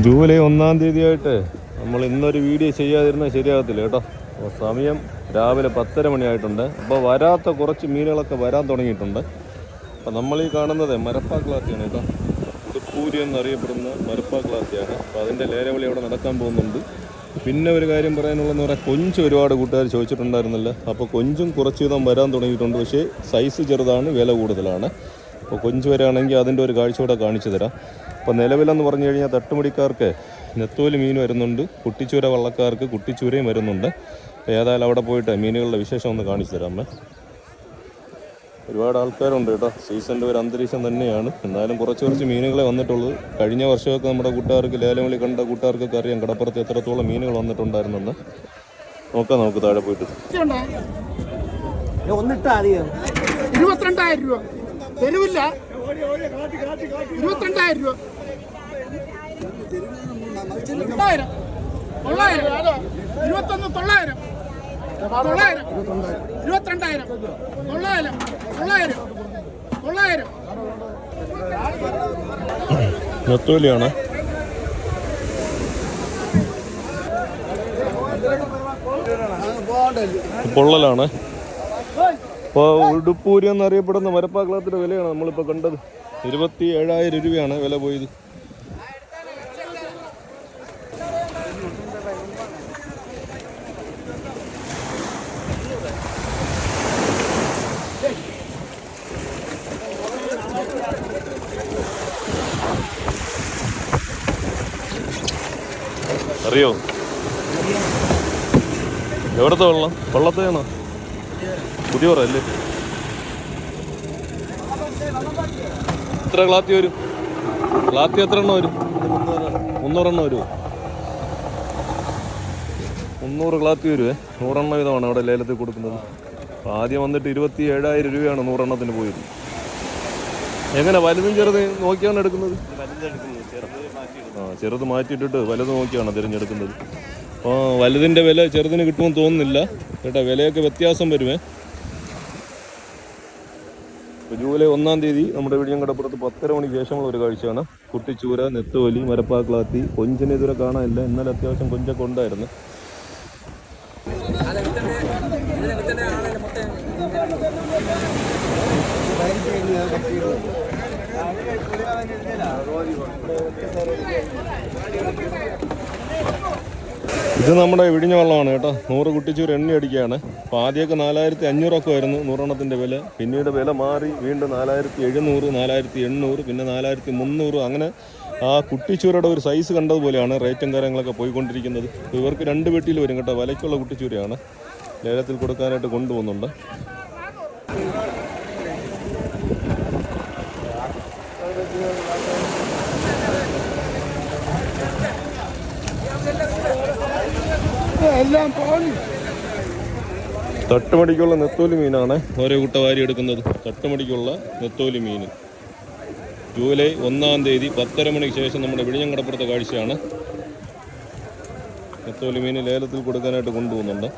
July 1-ാം തീയതിയായിട്ട് നമ്മൾ ഇന്നൊരു video ചെയ്യാതിരുന്നാൽ ശരിയാകത്തില്ല കേട്ടോ. അപ്പോൾ സമയം രാവിലെ 10:30 മണിയായിട്ടുണ്ട്. അപ്പോൾ വരാത്ത കുറച്ച് മീനുകളൊക്കെ വരാൻ തുടങ്ങിയിട്ടുണ്ട്. അപ്പോൾ നമ്മളീ കാണുന്നത് മരപ്പാക്ലാത്തിയാണ് കേട്ടോ. ഉടുപ്പൂരി എന്നറിയപ്പെടുന്ന മരപ്പാക്ലാത്തിയാണ്. അപ്പോൾ അതിൻ്റെ ലേലവിളി അവിടെ നടക്കാൻ പോകുന്നുണ്ട്. പിന്നെ ഒരു കാര്യം പറയാനുള്ളതെന്ന് പറഞ്ഞാൽ കൊഞ്ച് ഒരുപാട് കൂട്ടുകാർ ചോദിച്ചിട്ടുണ്ടായിരുന്നില്ല. അപ്പോൾ കൊഞ്ചും കുറച്ച് വിധം വരാൻ തുടങ്ങിയിട്ടുണ്ട്. പക്ഷേ സൈസ് ചെറുതാണ്, വില കൂടുതലാണ്. അപ്പോൾ കൊഞ്ച് വരാണെങ്കിൽ അതിൻ്റെ ഒരു കാഴ്ച കൂടെ കാണിച്ചു തരാം. അപ്പോൾ നിലവിലെന്ന് പറഞ്ഞു കഴിഞ്ഞാൽ തട്ടുമുടിക്കാർക്ക് നെത്തോലി മീൻ വരുന്നുണ്ട്, കുട്ടിച്ചൂര വള്ളക്കാർക്ക് കുട്ടിച്ചൂരയും വരുന്നുണ്ട്. ഏതായാലും അവിടെ പോയിട്ട് മീനുകളുടെ വിശേഷം ഒന്ന് കാണിച്ചു തരാം. ഒരുപാട് ആൾക്കാരുണ്ട് കേട്ടോ. സീസണിൻ്റെ ഒരു അന്തരീക്ഷം തന്നെയാണ്. എന്നാലും കുറച്ച് മീനുകളെ വന്നിട്ടുള്ളൂ. കഴിഞ്ഞ വർഷമൊക്കെ നമ്മുടെ കൂട്ടുകാർക്ക് ലേലവിളി കണ്ട കൂട്ടുകാർക്കൊക്കെ അറിയാം കടപ്പുറത്ത് എത്രത്തോളം മീനുകൾ വന്നിട്ടുണ്ടായിരുന്നെന്ന്. നോക്കാം നമുക്ക് താഴെ പോയിട്ട്. 22,000 രൂപ തരുവില്ല. 22,000 രൂപ 900 900 21 900 900 22,000 900 900 900 നെത്തോലിയാണ്. പൊള്ളലാണ്. ഇപ്പോൾ ഉടുപ്പൂരി എന്നറിയപ്പെടുന്ന മരപ്പാക്ലാത്തിൻ്റെ വിലയാണ് നമ്മളിപ്പോൾ കണ്ടത്. 27,000 രൂപയാണ് വില പോയത്. അറിയോ എവിടത്തെ വെള്ളം? വെള്ളത്തെയാണോ? പുതിയ പറയല്ലേ? എത്ര ക്ലാത്തി വരും? ക്ലാത്തി എത്ര എണ്ണം വരും? 300 എണ്ണം വരുമോ? 300 ക്ലാത്തി വരുവേ. 100 എണ്ണം വീതമാണ് അവിടെ ലേലത്തിൽ കൊടുക്കുന്നത്. അപ്പോൾ ആദ്യം വന്നിട്ട് 27,000 രൂപയാണ് 100 എണ്ണത്തിന് പോയത്. എങ്ങനെ വലുതും ചെറുത് നോക്കിയാണ് എടുക്കുന്നത്? ചെറുത് മാറ്റിയിട്ടിട്ട് വലുത് നോക്കിയാണ് തിരഞ്ഞെടുക്കുന്നത്. അപ്പോൾ വലുതിൻ്റെ വില ചെറുതിന് കിട്ടുമെന്ന് തോന്നുന്നില്ല കേട്ടോ. വിലയൊക്കെ വ്യത്യാസം വരുമേ. ഇപ്പോൾ ജൂലൈ 1-ാം തീയതി നമ്മുടെ വിഴിഞ്ഞംകടപ്പുറത്ത് 10:30 മണിക്ക് ശേഷമുള്ള ഒരു കാഴ്ചയാണ്. കുട്ടിച്ചൂര, നെത്തോലി, മരപ്പാക്ലാത്തി. കൊഞ്ചിന് ഇതുവരെ കാണാനില്ല. എന്നാൽ അത്യാവശ്യം കൊഞ്ചൊക്കെ ഉണ്ടായിരുന്നു. ഇത് നമ്മുടെ വിഴിഞ്ഞ വള്ളമാണ് കേട്ടോ. 100 കുട്ടിച്ചൂര് എണ്ണി അടിക്കുകയാണ്. അപ്പോൾ ആദ്യമൊക്കെ 4,500 ആയിരുന്നു 100 എണ്ണത്തിൻ്റെ വില. പിന്നീട് വില മാറി വീണ്ടും 4,700, 4,800, പിന്നെ 4,300. അങ്ങനെ ആ കുട്ടിച്ചൂരയുടെ ഒരു സൈസ് കണ്ടതുപോലെയാണ് റേറ്റും കാര്യങ്ങളൊക്കെ പോയിക്കൊണ്ടിരിക്കുന്നത്. അപ്പോൾ ഇവർക്ക് 2 പെട്ടിയിൽ വരും കേട്ടോ. വിലയ്ക്കുള്ള കുട്ടിച്ചൂരയാണ് ലേലത്തിൽ കൊടുക്കാനായിട്ട് കൊണ്ടുപോകുന്നുണ്ട്. തട്ടുമടിക്കുള്ള നെത്തോലി മീനാണ് ഓരോ കൂട്ട വാരി എടുക്കുന്നത്. തട്ടുമടിക്കുള്ള നെത്തോലി മീൻ ജൂലൈ 1-ാം തീയതി 10:30 മണിക്ക് ശേഷം നമ്മുടെ വിഴിഞ്ഞംകടപ്പുറത്തെ കാഴ്ചയാണ്. നെത്തോലി മീൻ ലേലത്തിൽ കൊടുക്കാനായിട്ട് കൊണ്ടുപോകുന്നുണ്ട്.